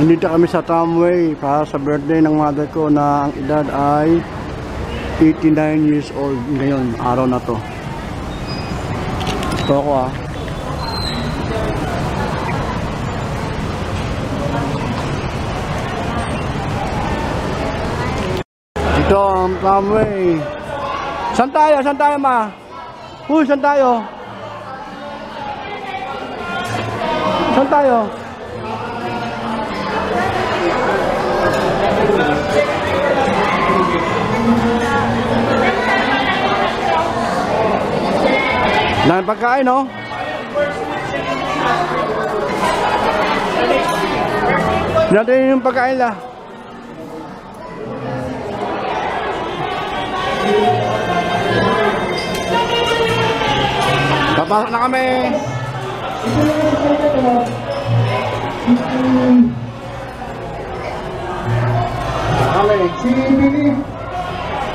Nandito kami sa tramway para sa birthday ng mother ko na ang edad ay 89 years old ngayon, araw na to. Ito ako Ito ang tramway. Saan tayo? Saan tayo, ma? Uy, saan tayo? Saan tayo? Dahil pagkain, no? Natin yung pagkain la. Papasok na kami. Si Billy,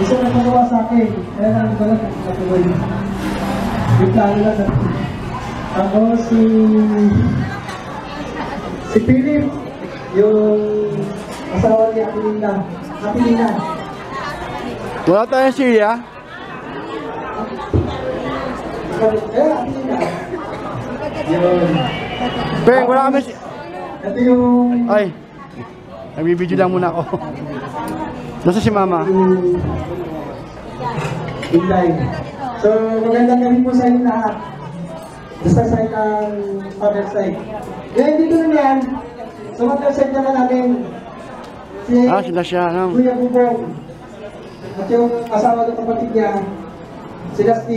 isa na magawa sa akin. Kaya lang balat ang natuloy. Biglaan lang natin. Ako si Philip, yung asawa ni Atilina. Atilina. Wala tayo siya. Atilina. Yun. Peng, wala kami siya. Ito yung... Ay, nagbibideo lang muna ako. Nasa si mama? In live. So, magandang gabi po sa inyo lahat. Basta sa ng father side. Ngayon dito na yan, sa mother side naman namin, sila siya. Kuya Bubong. At yung asawa ng kapatid niya, sila si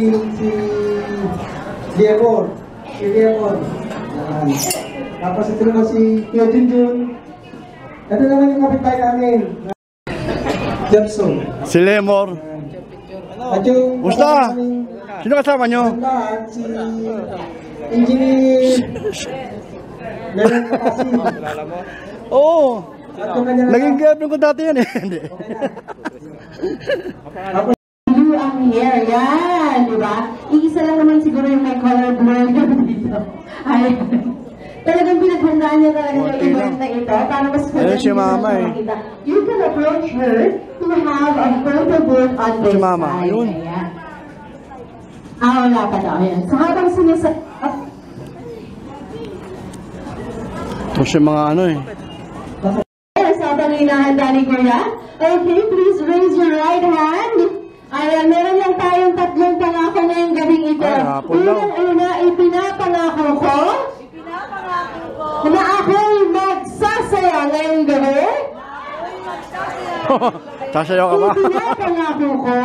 Diego. Si Diego. Tapos ito naman si Kuya Junjun. Ito naman yung kapitbahay namin. Jepson. Si Lemor. At yung Musta? Sino kasama nyo? Si Engineer Meron kasi. Oo. Naging girlfriend ko dati yan eh. Hindi. Blue ang hair. Yan. Diba? Iisa lang naman siguro yung may color blur dito. Ay. Talagang pinaghandaan niya talaga yung event na ito para mas ayun si mama eh. You can approach her to have a photo booth on this si mama, side. ayun. Wala pa daw. Ayan. So habang sinasa... Ito siya mga ano eh. Sa habang hinahanda ni Kuya. Okay, please raise your right hand. Ayan, meron lang tayong tatlong pangako ngayong gabing ito. Unang-una, ipinapangako ko na ako'y magsasaya ngayong gabi. Sasayaw ka ba? Ipinapangako ko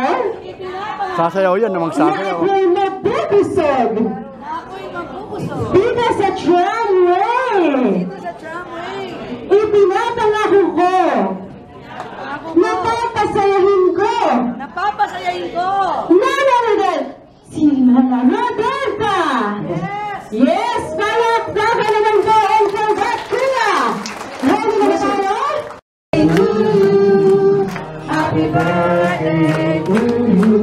Sasayaw yan na na magsasayaw. ako'y magbubusog dito sa tramway. Ipinapangako ko na papasayahin ko nananagal si Mama Roberta. Yes, palakpakan naman ko and congrats kuya. Ready na ba tayo? Happy birthday to you.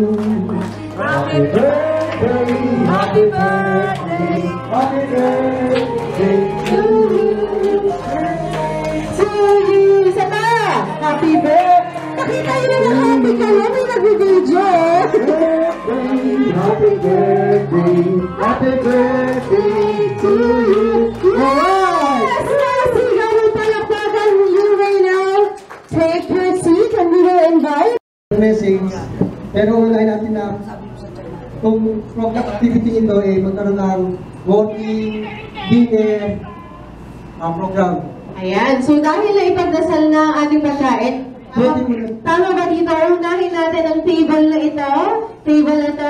Happy birthday, happy birthday, happy birthday to you. To you. Isa pa. Happy birthday. Nakita nyo na happy kayo. May nag-video. Happy birthday, happy birthday to you. Yes! Nasigaw mo palakpakan you right now. Take your seat and we will invite. Blessings. Pero unahin natin na kung program activity ito ay magkaroon ng voting, dinner, program. Ayan. So dahil na ipagdasal na ang ating pagkain, tama ba dito? Unahin natin ang table na ito. Table na ito.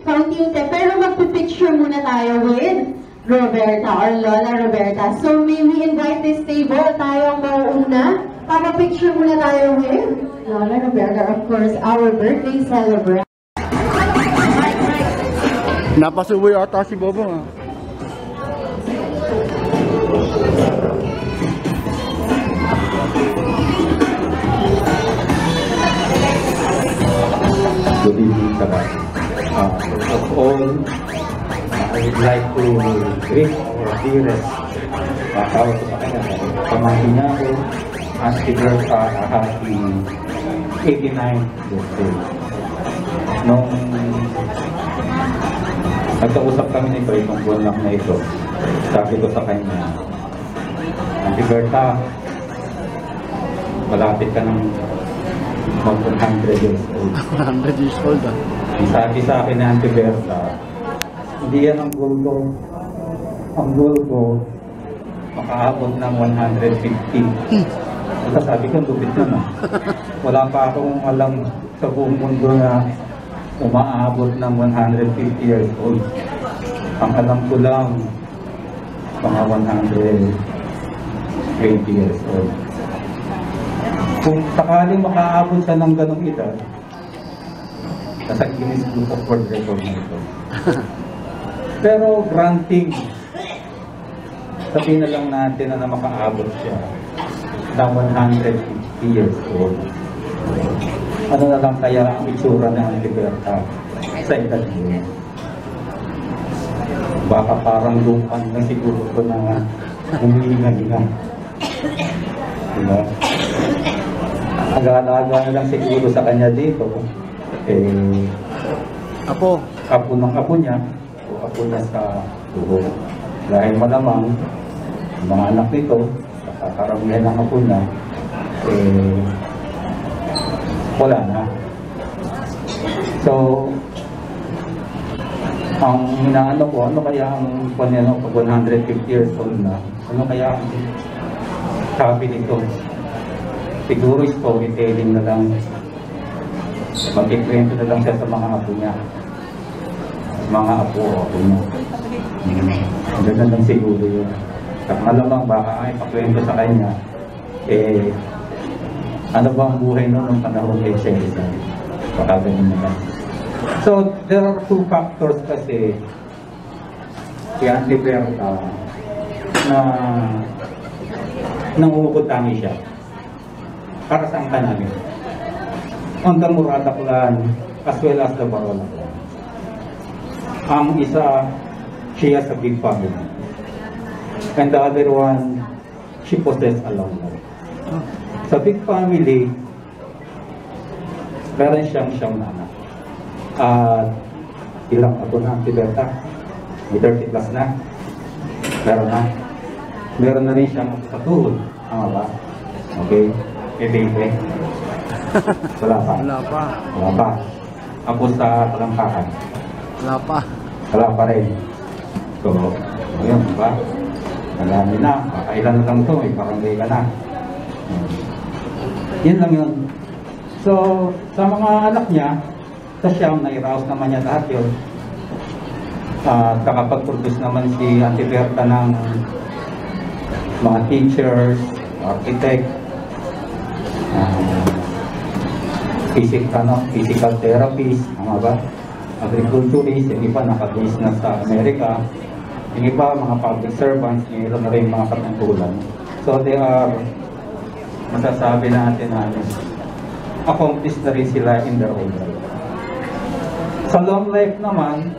Paunti-unti. Pero magpipicture muna tayo with Roberta or Lola Roberta. So may we invite this table. Tayo ang mauuna. Papapicture muna tayo with Lola Roberta. Of course, our birthday celebrant. Napasuboy ata si Bobo ha. Good evening, First of all, I would like to greet our Ramirez. Tawag ko sa kanya. Pamangkin niya ako. Anti-Berta, happy 89th birthday. Nung nagkausap kami nito, itong buwan lang na ito, sabi ko sa kanya, Anti-Berta, malapit ka ng 100 years old. 100 years old ah. Sabi sa akin ni Anti-Berta, hindi yan ang goal ko. Ang goal ko, makaabot ng 150. At sabi ko, lupit na. Wala pa akong alam sa buong mundo na umaabot ng 150 years old. Ang alam ko lang, mga 120 years old. Kung sakaling makaabot siya ng ganong edad, nasa Guinness Book of World Record na ito. Pero granting, sabihin na lang natin na makaabot siya ng 150 years old. Ano na lang kaya ang itsura ng Anti-Berta sa edad niya? Baka parang lupan na siguro ko na humihinga-hinga. Diba? Aga-aga na lang siguro sa kanya dito. Apo. Apo ng apo niya o apo niya sa dugo. Dahil malamang mga anak nito, sa karamihan ng apo niya, wala na. So, ang inaano ko, ano kaya ang pag 150 years old na, ano kaya ang sabi nito? Siguro storytelling na lang, mag-ikwento na lang siya sa mga apo niya. Mga apo niya. Ganda lang siguro yun. At malamang baka ay pakwento sa kanya, ano ba ang buhay noon ng panahon kay Chelsea? Baka ganun na lang. So, there are two factors kasi si Anti-Berta na nangukutangi siya. Para saan ka namin? On the Murata clan as well as the Barola clan. Ang isa, she has a big family. And the other one, she possesses a long life. Sa big family, meron siyang na anak. At ilang ako na Anti-Berta? May 30 plus na. Meron na rin siyang katuhod. Tama ba? Okay. May baby. Wala pa. Wala pa. Ako sa talampakan. Wala pa rin. So, ayun, diba? Malami na. Kakailan na lang ito. May barangay ka na. Yun lang yun. So, sa mga anak niya, sa siyam, nai-rouse naman niya lahat yun. Kakapag-produce naman si Anti-Berta ng mga teachers, architect, physical therapist, mga ba? Agriculturist, yung iba naka-base na sa Amerika, yung iba mga public servants, mayroon na rin mga katungkulan. So they are, masasabi natin na accomplished na rin sila in their own life. Sa long life naman,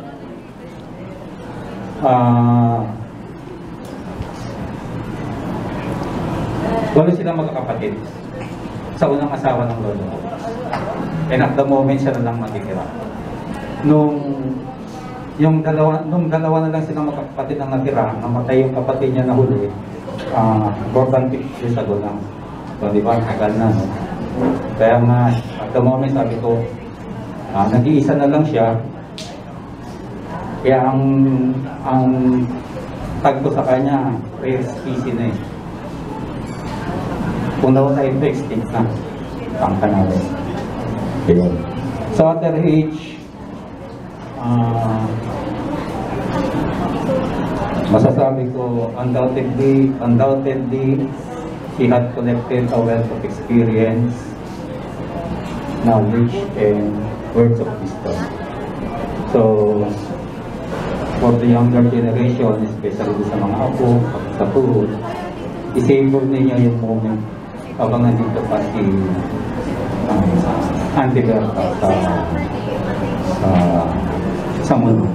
wala silang magkakapatid sa unang asawa ng lolo ko. And at the moment, siya na lang matitira. Nung dalawa na lang silang magkakapatid ang natira, namatay yung kapatid niya na huli, more than 50 years ago lang. So, di ba, tagal na, no? Kaya nga, at the moment, sabi ko, nag-iisa na lang siya. Kaya ang tag ko sa kanya, rare species na eh. Kung daw tayo ito, extinct na. Tangka natin. Ayun. Sa other age, masasabi ko, undoubtedly, she had collected a wealth of experience, knowledge, and words of wisdom. So, for the younger generation, especially sa mga apo, sa tuhod, isipor ninyo yung moment habang nandito pa si Anti-Berta sa mundo.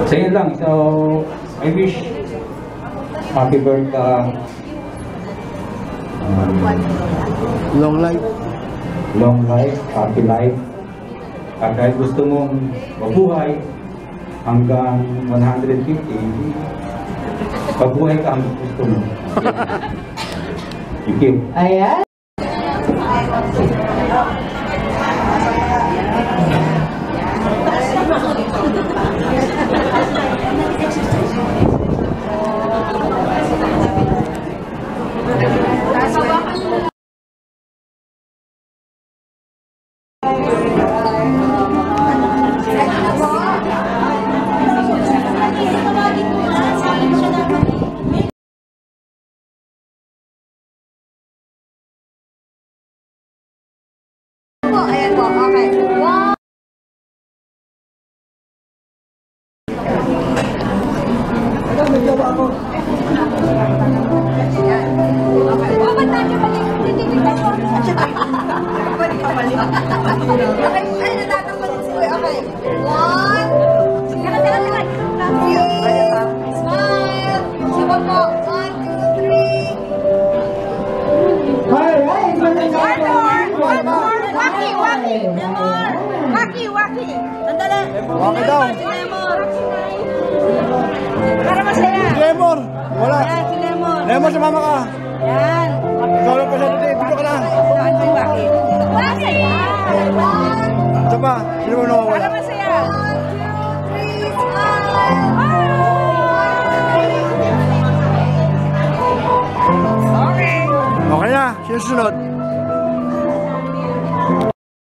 So yun lang. So, I wish happy birthday. Long life. Long life, happy life. At kahit gusto mong mabuhay hanggang 150, mabuhay ka hanggang gusto mo. Thank you. Ayan. Ayan po, okay. Wow! Ba't natin mali? Titignan mo. Balik ka mali. Ay, natatapalit si Kuya. Okay. One. Teka. Smile. Sabag po. 1, 2, 3. Alright. One more. Waki. Lemon. Waki. Sandali. Waki daw. Si Lemon. Para masaya. Lemon! Wala. Ayan, si Lemon. Lemon, sumama ka. Yan. Ikaw lang pa siya dito. Dito ka na. Saan si Waki? Waki! Isa pa. Sino mo Para nawawala? masaya. 1, 2, 3, smile! Okay na. Sino susunod?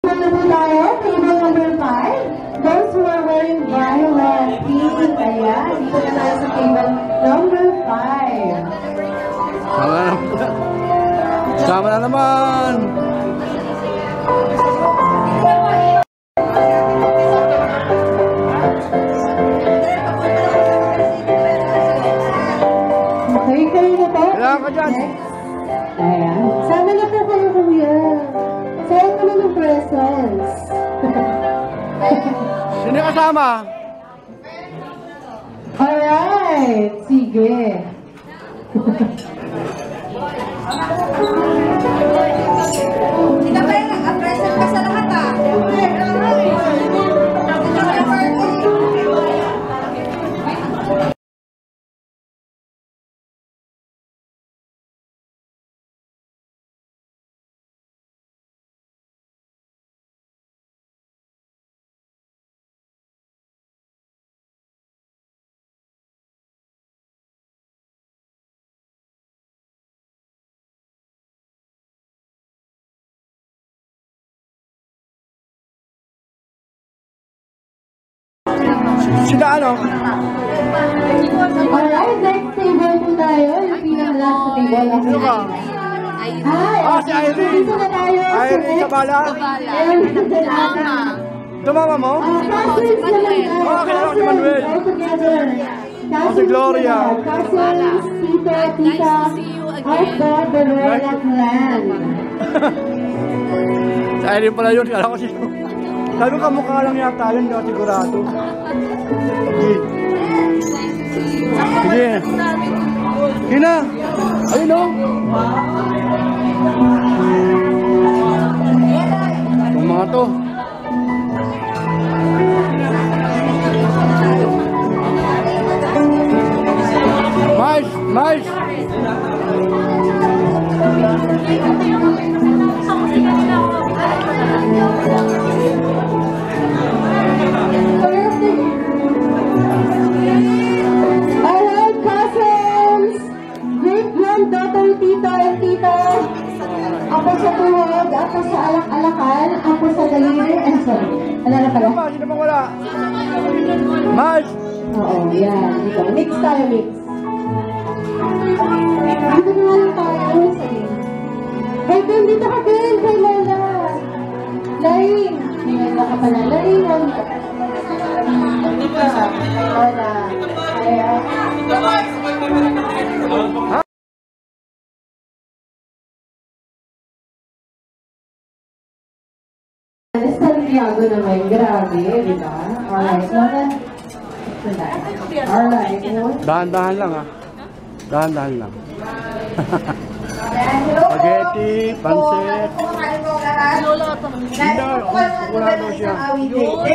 Ano po tayo? Table number 5. Those who are wearing violet, pink, ayan. Dito na tayo sa table number 5. Sama na naman. Okay, kayo na po. Kailangan ka dyan. Ayan. Sama na po kayo, kuya. Sayang naman ng presents. Sino kasama? Alright. Sige. Ikaw ba yung nag-present ka sa lahat ah? Sino ano? Alright, next table po tayo. Yung pinaka-last sa table. Sino ka? Hi! Si Irene. Dito na tayo. Irene Cabala. Tumama mo? Cousins naman tayo. kilala ko si Manuel. All together. Si Gloria. Cousins, tita, of the Barrera clan. Si Irene pala yun. Kala ko sino. Sabi ko kamukha lang yata yun. Hindi ako sigurado. Sige. Sige na. Ayun o. Itong mga to. Mais! Alright, cousins, great granddaughter, tita and tita, ako sa tuhod, ako sa alak-alakan, ako sa daliri, sorry, ano na pala? Sino bang wala? Mais! Oo, yan, dito, mix tayo, mix. Dito na lang tayo, sige. Hey, Ben, dito ka, Ben, kay Lola. Lain, may Lola ka pala, Lain, dito ka, kay Lola. Ayan. Santiago naman, grabe, di ba? Alright, Lola. for that. Alright. Dahan-dahan lang ah. Dahan-dahan lang. Hello po. Spaghetti, pansit. Kumakain po lahat. Hindi, wala daw siya.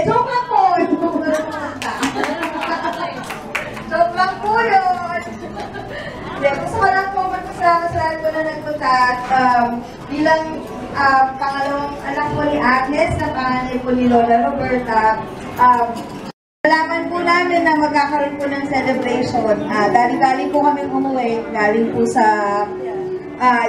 Joke lang po. Joke lang po yun. Gusto ko lang po magpasalamat ko na nagpunta at bilang pangalawang anak po ni Agnes na panganay po ni Lola Roberta, nalaman po namin na magkakaroon po ng celebration. Galing po kami umuwi, galing po sa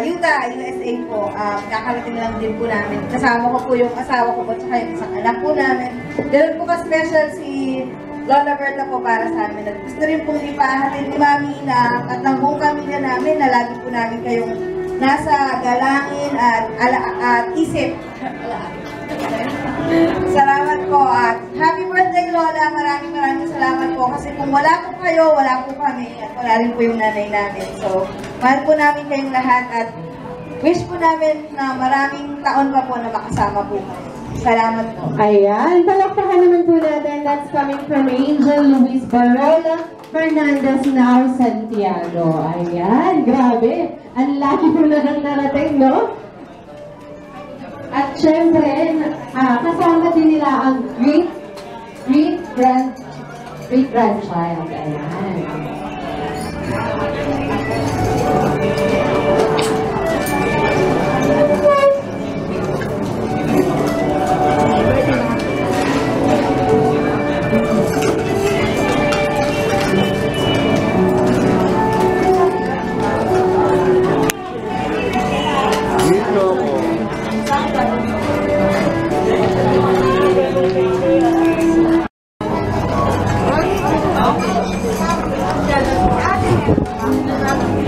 Utah, USA po. Kakarating lang din po namin. Kasama ko po yung asawa ko po at yung isang anak po namin. Ganun po ka-special si Lola Berta po para sa amin. At gusto rin pong ipahatid ni Mami na at ng buong pamilya namin na lagi po namin kayong nasa galangin at isip. Salamat po at happy birthday Lola. Maraming salamat po kasi kung wala po kayo, wala po kami at wala rin po yung nanay namin. So, mahal po namin kayong lahat at wish po namin na maraming taon pa po na makasama po kayo. Salamat po. Ayan, palakpakan naman po natin. That's coming from Angel Luis Barola Fernandez now Santiago. Ayan, grabe. Ang laki po na nang narating, no? At syempre, kasama din nila ang great-grandchild. Ayan.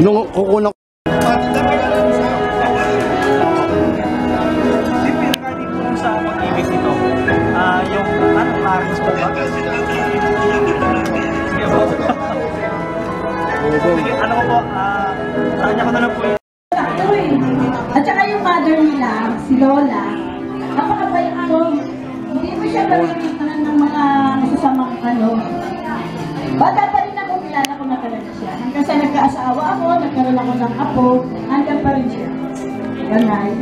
Nung kukunan regarding po sa pag-ibig nito, yung Clarence po ba? Sige po. Sige, ano ko po, kanya ko na lang po yun. At saka yung mother nila, si Lola, napakabait ko. Hindi mo siya mariritan ng mga masasamang ano. Bata pa rin ako, kilala ko na talaga siya. Hanggang sa nagkaasawa ako, nagkaroon ako ng apo, hanggang pa rin siya. Ganay.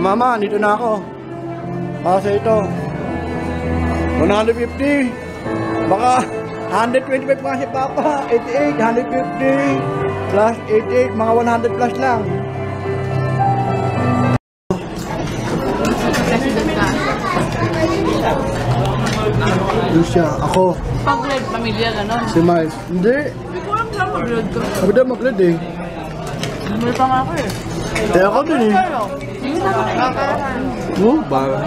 Mama, dito na ako. Kasi ito. 150. Baka 125 pa si Papa. 88, 150. Plus 88, mga 100 plus lang. Lucia, ako. Pag-grade, pamilya, gano'n. Si Miles. Hindi. Hindi ko alam saan mag-grade ka. Sabi daw mag-lead eh. Bumili pa nga ako eh. Eh ako din eh. Hindi na ako nakakaroon. Oh, ba? Hindi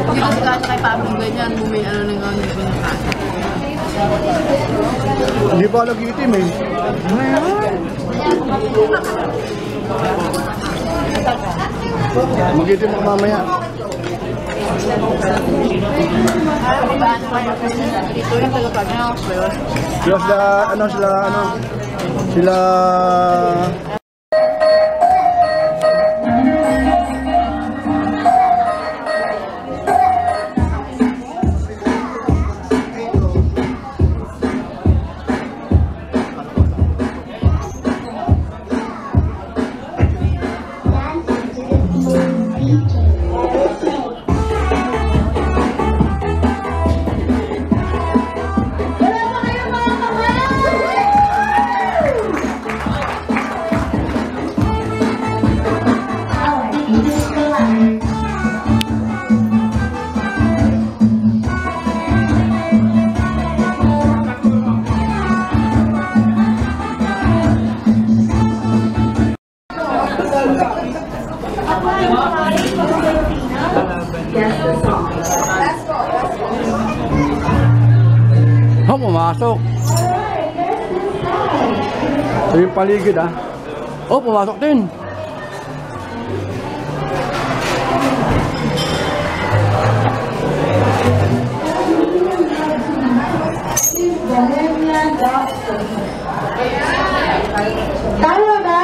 kasi kasi kay Pabong ganyan, bumili ano ng gano'n yung pinakasa. Hindi pa nag-iitim eh. Mag-iitim ako mamaya. Dito yung taga-Pagnaos ba yun? Sila pumasok. So yung paligid ah. Oh, pumasok din. Tama ba?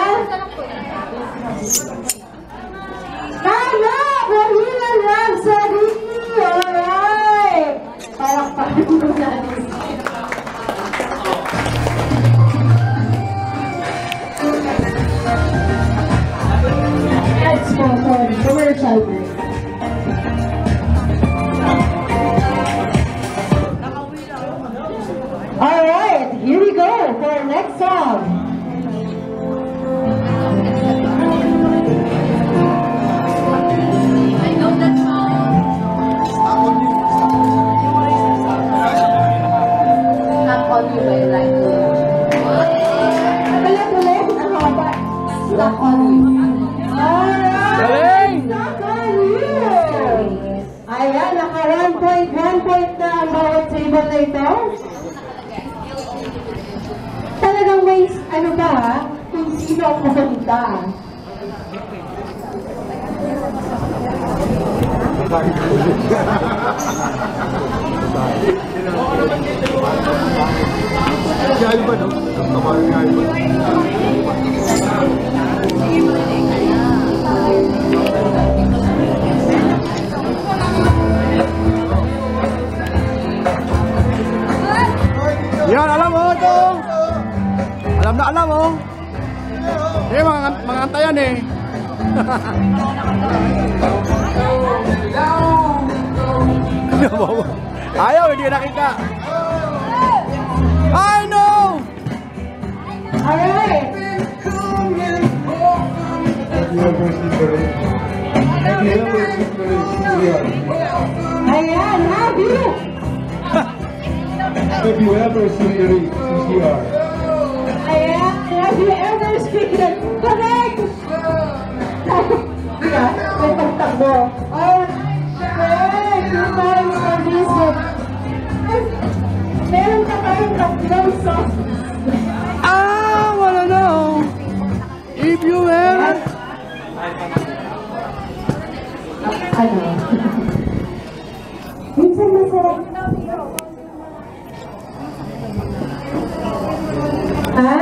na ito? Talagang may, ano ba, kung sino ang masalita. Yan, alam mo ito. Alam na alam mo. Eh, mga antayan eh. Ayaw, hindi nakita. I know! Alright! Ayan, have you? Have you ever seen the CCR? Ayan, have you ever speaken? Correct! Yeah, may pagtakbo. Oh, correct! 2 times for visit. Meron ka tayong tatlong songs. I wanna know if you ever... Ano? Minsan masarap. Ha?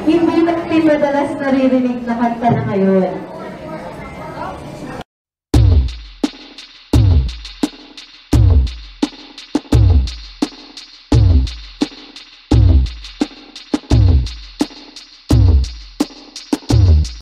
Hindi natin madalas naririnig na kanta na ngayon.